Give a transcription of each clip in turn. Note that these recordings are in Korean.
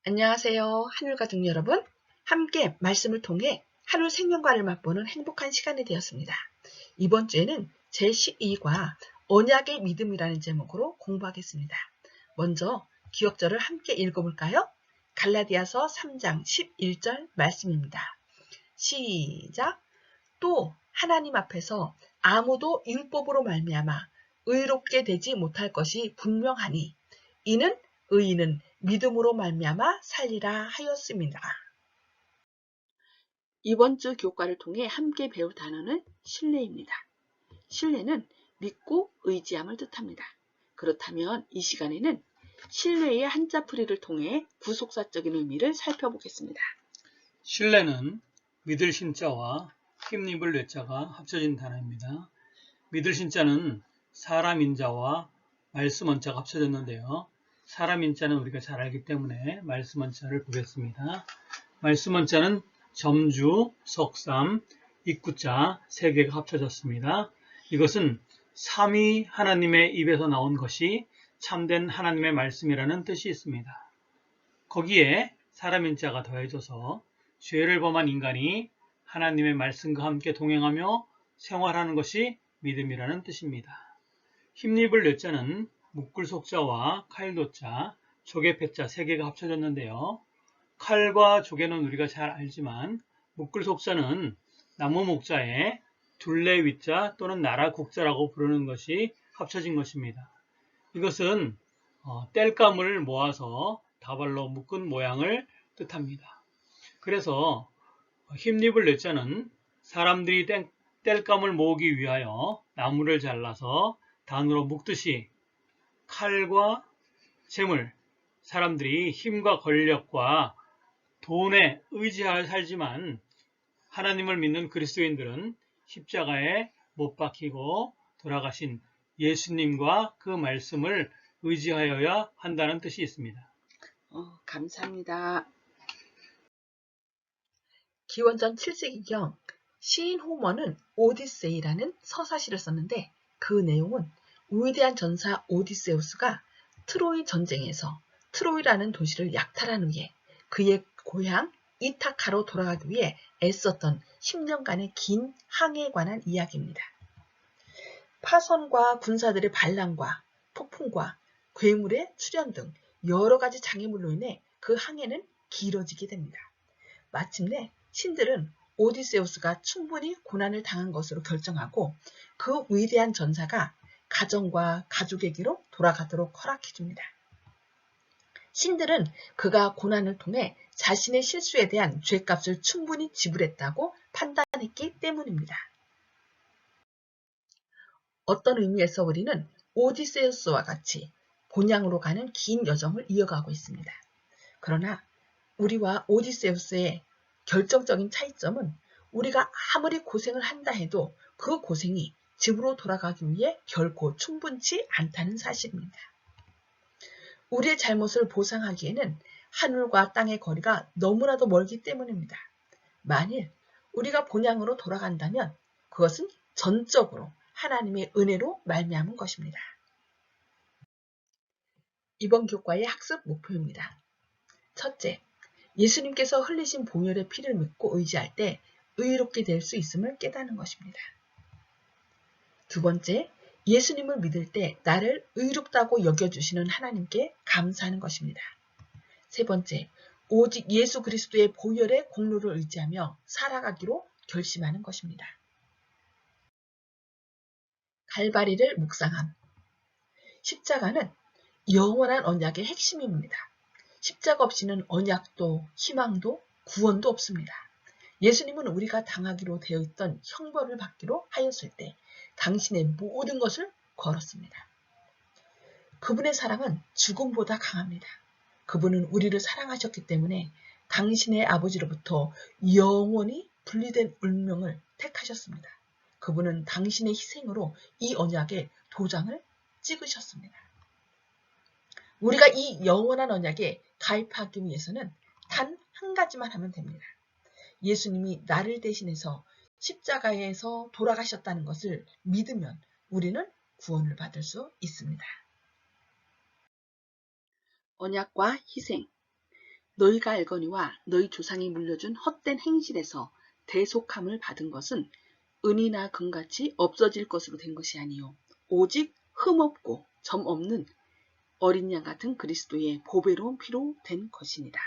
안녕하세요. 한울가족 여러분. 함께 말씀을 통해 한울 생명과를 맛보는 행복한 시간이 되었습니다. 이번 주에는 제12과 언약의 믿음이라는 제목으로 공부하겠습니다. 먼저 기억절을 함께 읽어볼까요? 갈라디아서 3장 11절 말씀입니다. 시작! 또 하나님 앞에서 아무도 율법으로 말미암아 의롭게 되지 못할 것이 분명하니 이는 의인은 믿음으로 말미암아 살리라 하였습니다. 이번 주 교과를 통해 함께 배울 단어는 신뢰입니다. 신뢰는 믿고 의지함을 뜻합니다. 그렇다면 이 시간에는 신뢰의 한자풀이를 통해 구속사적인 의미를 살펴보겠습니다. 신뢰는 믿을 신자와 힘입을 뇌자가 합쳐진 단어입니다. 믿을 신자는 사람 인자와 말씀 원자가 합쳐졌는데요. 사람 인자는 우리가 잘 알기 때문에 말씀 원자를 보겠습니다. 말씀 원자는 점주, 석삼, 입구자 세 개가 합쳐졌습니다. 이것은 삼위 하나님의 입에서 나온 것이 참된 하나님의 말씀이라는 뜻이 있습니다. 거기에 사람 인자가 더해져서 죄를 범한 인간이 하나님의 말씀과 함께 동행하며 생활하는 것이 믿음이라는 뜻입니다. 힘입을 뇌자는 묶을속자와 칼도자, 조개패자 세 개가 합쳐졌는데요. 칼과 조개는 우리가 잘 알지만 묶을속자는 나무 목자에 둘레 위자 또는 나라 국자라고 부르는 것이 합쳐진 것입니다. 이것은 땔감을 모아서 다발로 묶은 모양을 뜻합니다. 그래서 힘입을 뇌자는 사람들이 땔감을 모으기 위하여 나무를 잘라서 단으로 묶듯이 칼과 재물, 사람들이 힘과 권력과 돈에 의지하여 살지만 하나님을 믿는 그리스도인들은 십자가에 못 박히고 돌아가신 예수님과 그 말씀을 의지하여야 한다는 뜻이 있습니다. 감사합니다. 기원전 7세기경 시인 호머는 오디세이라는 서사시를 썼는데 그 내용은 위대한 전사 오디세우스가 트로이 전쟁에서 트로이라는 도시를 약탈한 후에 그의 고향 이타카로 돌아가기 위해 애썼던 10년간의 긴 항해에 관한 이야기입니다. 파선과 군사들의 반란과 폭풍과 괴물의 출현 등 여러 가지 장애물로 인해 그 항해는 길어지게 됩니다. 마침내 신들은 오디세우스가 충분히 고난을 당한 것으로 결정하고 그 위대한 전사가 가정과 가족에게로 돌아가도록 허락해줍니다. 신들은 그가 고난을 통해 자신의 실수에 대한 죗값을 충분히 지불했다고 판단했기 때문입니다. 어떤 의미에서 우리는 오디세우스와 같이 본향으로 가는 긴 여정을 이어가고 있습니다. 그러나 우리와 오디세우스의 결정적인 차이점은 우리가 아무리 고생을 한다 해도 그 고생이 집으로 돌아가기 위해 결코 충분치 않다는 사실입니다. 우리의 잘못을 보상하기에는 하늘과 땅의 거리가 너무나도 멀기 때문입니다. 만일 우리가 본향으로 돌아간다면 그것은 전적으로 하나님의 은혜로 말미암은 것입니다. 이번 교과의 학습 목표입니다. 첫째, 예수님께서 흘리신 보혈의 피를 믿고 의지할 때 의롭게 될 수 있음을 깨닫는 것입니다. 두 번째, 예수님을 믿을 때 나를 의롭다고 여겨주시는 하나님께 감사하는 것입니다. 세 번째, 오직 예수 그리스도의 보혈의 공로를 의지하며 살아가기로 결심하는 것입니다. 갈바리를 묵상함. 십자가는 영원한 언약의 핵심입니다. 십자가 없이는 언약도 희망도 구원도 없습니다. 예수님은 우리가 당하기로 되어 있던 형벌을 받기로 하였을 때 당신의 모든 것을 걸었습니다. 그분의 사랑은 죽음보다 강합니다. 그분은 우리를 사랑하셨기 때문에 당신의 아버지로부터 영원히 분리된 운명을 택하셨습니다. 그분은 당신의 희생으로 이 언약에 도장을 찍으셨습니다. 우리가 이 영원한 언약에 가입하기 위해서는 단 한 가지만 하면 됩니다. 예수님이 나를 대신해서 십자가에서 돌아가셨다는 것을 믿으면 우리는 구원을 받을 수 있습니다. 언약과 희생. 너희가 알거니와 너희 조상이 물려준 헛된 행실에서 대속함을 받은 것은 은이나 금같이 없어질 것으로 된 것이 아니요 오직 흠없고 점 없는 어린 양 같은 그리스도의 보배로운 피로 된 것이니라.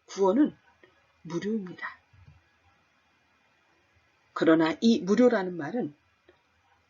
구원은 무료입니다. 그러나 이 무료라는 말은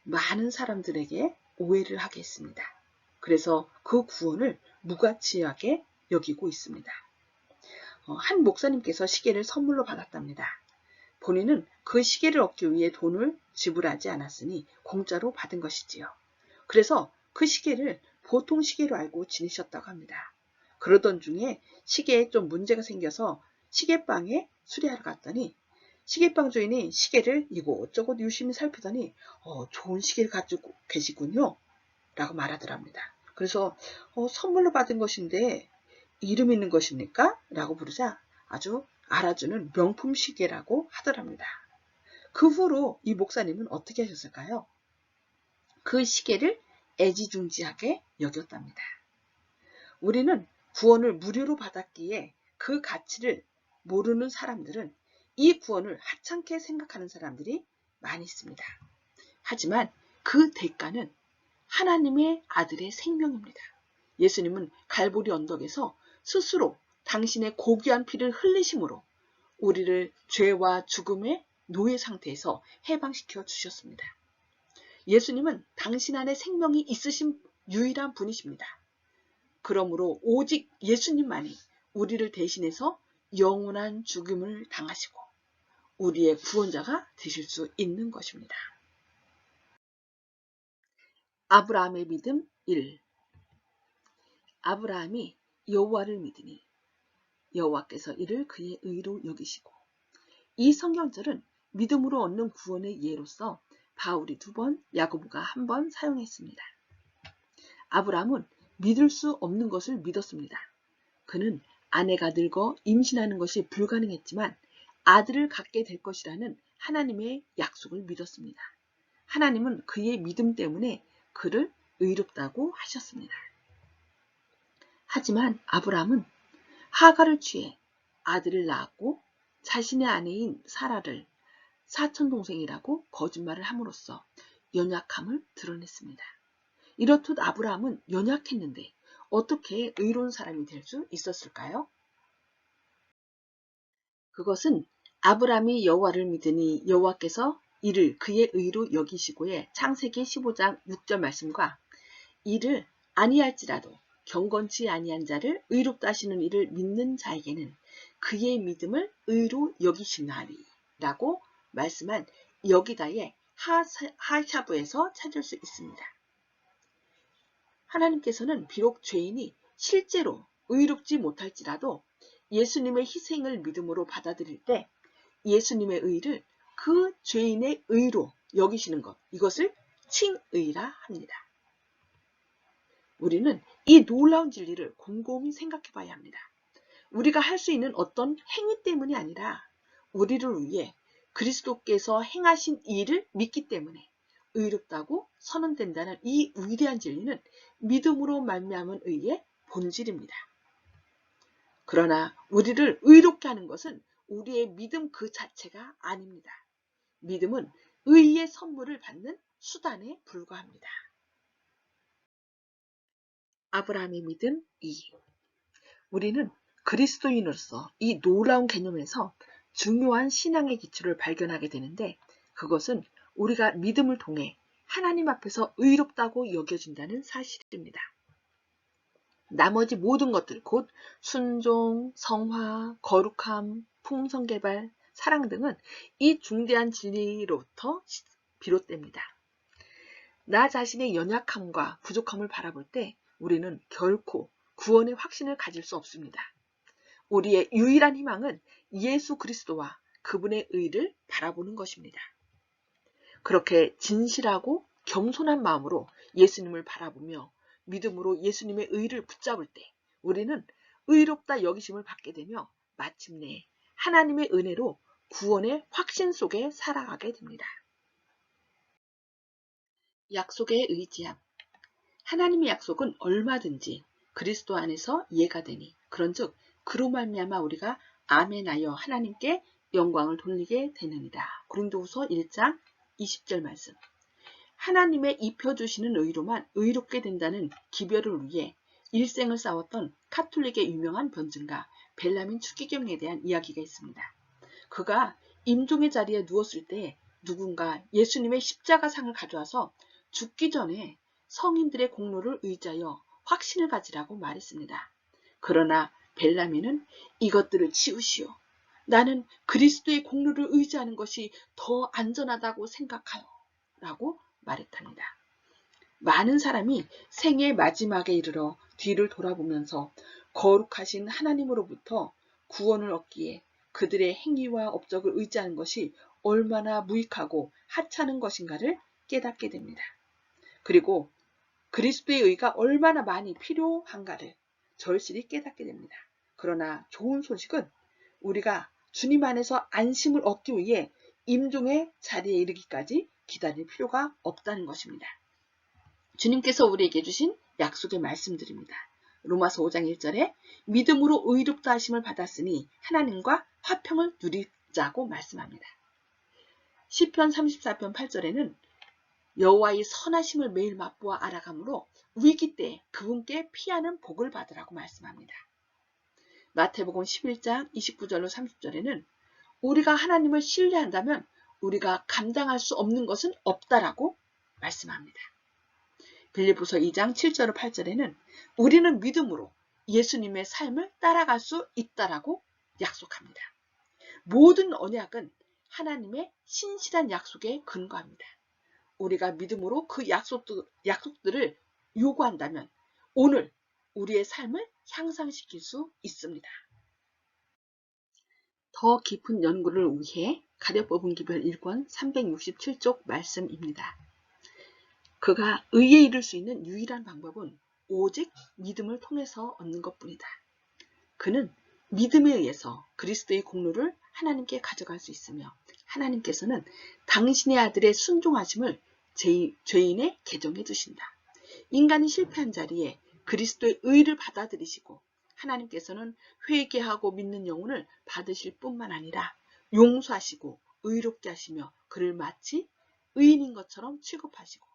많은 사람들에게 오해를 하게 했습니다. 그래서 그 구원을 무가치하게 여기고 있습니다. 한 목사님께서 시계를 선물로 받았답니다. 본인은 그 시계를 얻기 위해 돈을 지불하지 않았으니 공짜로 받은 것이지요. 그래서 그 시계를 보통 시계로 알고 지내셨다고 합니다. 그러던 중에 시계에 좀 문제가 생겨서 시계방에 수리하러 갔더니 시계방 주인이 시계를 이곳저곳 유심히 살피더니 좋은 시계를 가지고 계시군요 라고 말하더랍니다. 그래서 선물로 받은 것인데 이름 있는 것입니까? 라고 부르자 아주 알아주는 명품 시계라고 하더랍니다. 그 후로 이 목사님은 어떻게 하셨을까요? 그 시계를 애지중지하게 여겼답니다. 우리는 구원을 무료로 받았기에 그 가치를 모르는 사람들은 이 구원을 하찮게 생각하는 사람들이 많이 있습니다. 하지만 그 대가는 하나님의 아들의 생명입니다. 예수님은 갈보리 언덕에서 스스로 당신의 고귀한 피를 흘리심으로 우리를 죄와 죽음의 노예 상태에서 해방시켜 주셨습니다. 예수님은 당신 안에 생명이 있으신 유일한 분이십니다. 그러므로 오직 예수님만이 우리를 대신해서 영원한 죽음을 당하시고 우리의 구원자가 되실 수 있는 것입니다. 아브라함의 믿음 1. 아브라함이 여호와를 믿으니 여호와께서 이를 그의 의로 여기시고. 이 성경절은 믿음으로 얻는 구원의 예로서 바울이 2번, 야고보가 1번 사용했습니다. 아브라함은 믿을 수 없는 것을 믿었습니다. 그는 아내가 늙어 임신하는 것이 불가능했지만 아들을 갖게 될 것이라는 하나님의 약속을 믿었습니다. 하나님은 그의 믿음 때문에 그를 의롭다고 하셨습니다. 하지만 아브라함은 하갈을 취해 아들을 낳았고 자신의 아내인 사라를 사촌동생이라고 거짓말을 함으로써 연약함을 드러냈습니다. 이렇듯 아브라함은 연약했는데 어떻게 의로운 사람이 될 수 있었을까요? 그것은 아브라함이 여호와를 믿으니 여호와께서 이를 그의 의로 여기시고의 창세기 15장 6절 말씀과 이를 아니할지라도 경건치 아니한 자를 의롭다 하시는 이를 믿는 자에게는 그의 믿음을 의로 여기시나리 라고 말씀한 여기다의 하샤브에서 찾을 수 있습니다. 하나님께서는 비록 죄인이 실제로 의롭지 못할지라도 예수님의 희생을 믿음으로 받아들일 때 예수님의 의를 그 죄인의 의로 여기시는 것, 이것을 칭의라 합니다. 우리는 이 놀라운 진리를 곰곰이 생각해 봐야 합니다. 우리가 할 수 있는 어떤 행위 때문이 아니라 우리를 위해 그리스도께서 행하신 일을 믿기 때문에 의롭다고 선언된다는 이 위대한 진리는 믿음으로 말미암은 의의 본질입니다. 그러나 우리를 의롭게 하는 것은 우리의 믿음 그 자체가 아닙니다. 믿음은 의의 선물을 받는 수단에 불과합니다. 아브라함의 믿음 2. 우리는 그리스도인으로서 이 놀라운 개념에서 중요한 신앙의 기초를 발견하게 되는데 그것은 우리가 믿음을 통해 하나님 앞에서 의롭다고 여겨진다는 사실입니다. 나머지 모든 것들, 곧 순종, 성화, 거룩함, 풍성개발, 사랑 등은 이 중대한 진리로부터 비롯됩니다. 나 자신의 연약함과 부족함을 바라볼 때 우리는 결코 구원의 확신을 가질 수 없습니다. 우리의 유일한 희망은 예수 그리스도와 그분의 의를 바라보는 것입니다. 그렇게 진실하고 겸손한 마음으로 예수님을 바라보며 믿음으로 예수님의 의를 붙잡을 때 우리는 의롭다 여기심을 받게 되며 마침내 하나님의 은혜로 구원의 확신 속에 살아가게 됩니다. 약속의 의지함. 하나님의 약속은 얼마든지 그리스도 안에서 이해가 되니 그런즉 그로 말미암아 우리가 아멘하여 하나님께 영광을 돌리게 되느니라. 고린도후서 1장 20절 말씀. 하나님의 입혀주시는 의로만 의롭게 된다는 기별을 위해 일생을 싸웠던 카톨릭의 유명한 변증가 벨라민 추기경에 대한 이야기가 있습니다. 그가 임종의 자리에 누웠을 때 누군가 예수님의 십자가상을 가져와서 죽기 전에 성인들의 공로를 의지하여 확신을 가지라고 말했습니다. 그러나 벨라민은 이것들을 치우시오. 나는 그리스도의 공로를 의지하는 것이 더 안전하다고 생각하여 라고 말했답니다. 많은 사람이 생의 마지막에 이르러 뒤를 돌아보면서 거룩하신 하나님으로부터 구원을 얻기에 그들의 행위와 업적을 의지하는 것이 얼마나 무익하고 하찮은 것인가를 깨닫게 됩니다. 그리고 그리스도의 의가 얼마나 많이 필요한가를 절실히 깨닫게 됩니다. 그러나 좋은 소식은 우리가 주님 안에서 안심을 얻기 위해 임종의 자리에 이르기까지 기다릴 필요가 없다는 것입니다. 주님께서 우리에게 주신 약속의 말씀드립니다. 로마서 5장 1절에 믿음으로 의롭다 하심을 받았으니 하나님과 화평을 누리자고 말씀합니다. 시편 34편 8절에는 여호와의 선하심을 매일 맛보아 알아가므로 위기 때 그분께 피하는 복을 받으라고 말씀합니다. 마태복음 11장 29절로 30절에는 우리가 하나님을 신뢰한다면 우리가 감당할 수 없는 것은 없다라고 말씀합니다. 빌립보서 2장 7절 8절에는 우리는 믿음으로 예수님의 삶을 따라갈 수 있다라고 약속합니다. 모든 언약은 하나님의 신실한 약속에 근거합니다. 우리가 믿음으로 그 약속들을 요구한다면 오늘 우리의 삶을 향상시킬 수 있습니다. 더 깊은 연구를 위해 가려뽑은 기별 1권 367쪽 말씀입니다. 그가 의에 이를 수 있는 유일한 방법은 오직 믿음을 통해서 얻는 것뿐이다. 그는 믿음에 의해서 그리스도의 공로를 하나님께 가져갈 수 있으며 하나님께서는 당신의 아들의 순종하심을 죄인의 계정해 주신다. 인간이 실패한 자리에 그리스도의 의를 받아들이시고 하나님께서는 회개하고 믿는 영혼을 받으실 뿐만 아니라 용서하시고 의롭게 하시며 그를 마치 의인인 것처럼 취급하시고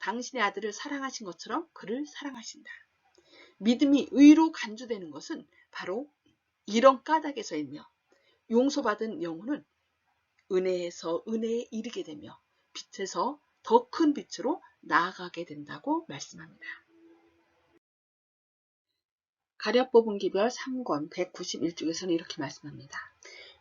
당신의 아들을 사랑하신 것처럼 그를 사랑하신다. 믿음이 의로 간주되는 것은 바로 이런 까닭에서이며 용서받은 영혼은 은혜에서 은혜에 이르게 되며 빛에서 더 큰 빛으로 나아가게 된다고 말씀합니다. 가려뽑은 기별 3권 191쪽에서는 이렇게 말씀합니다.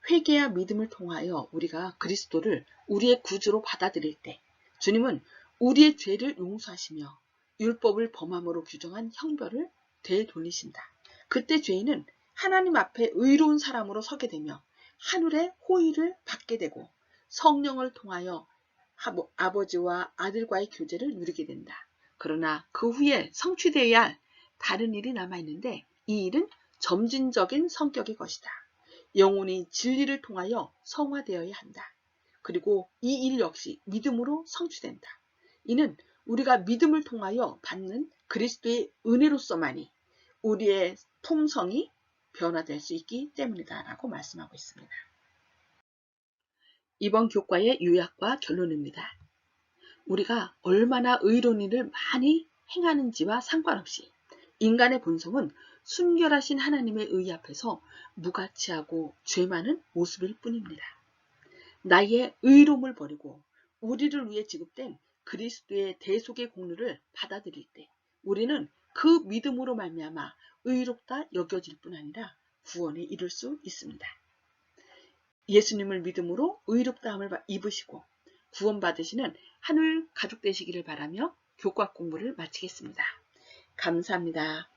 회개와 믿음을 통하여 우리가 그리스도를 우리의 구주로 받아들일 때 주님은 우리의 죄를 용서하시며 율법을 범함으로 규정한 형벌을 되돌리신다. 그때 죄인은 하나님 앞에 의로운 사람으로 서게 되며 하늘의 호의를 받게 되고 성령을 통하여 아버지와 아들과의 교제를 누리게 된다. 그러나 그 후에 성취되어야 할 다른 일이 남아있는데 이 일은 점진적인 성격의 것이다. 영혼이 진리를 통하여 성화되어야 한다. 그리고 이 일 역시 믿음으로 성취된다. 이는 우리가 믿음을 통하여 받는 그리스도의 은혜로서만이 우리의 품성이 변화될 수 있기 때문이다 라고 말씀하고 있습니다. 이번 교과의 요약과 결론입니다. 우리가 얼마나 의로운 일을 많이 행하는지와 상관없이 인간의 본성은 순결하신 하나님의 의 앞에서 무가치하고 죄 많은 모습일 뿐입니다. 나의 의로움을 버리고 우리를 위해 지급된 그리스도의 대속의 공로를 받아들일 때 우리는 그 믿음으로 말미암아 의롭다 여겨질 뿐 아니라 구원에 이를 수 있습니다. 예수님을 믿음으로 의롭다함을 입으시고 구원받으시는 하늘 가족 되시기를 바라며 교과 공부를 마치겠습니다. 감사합니다.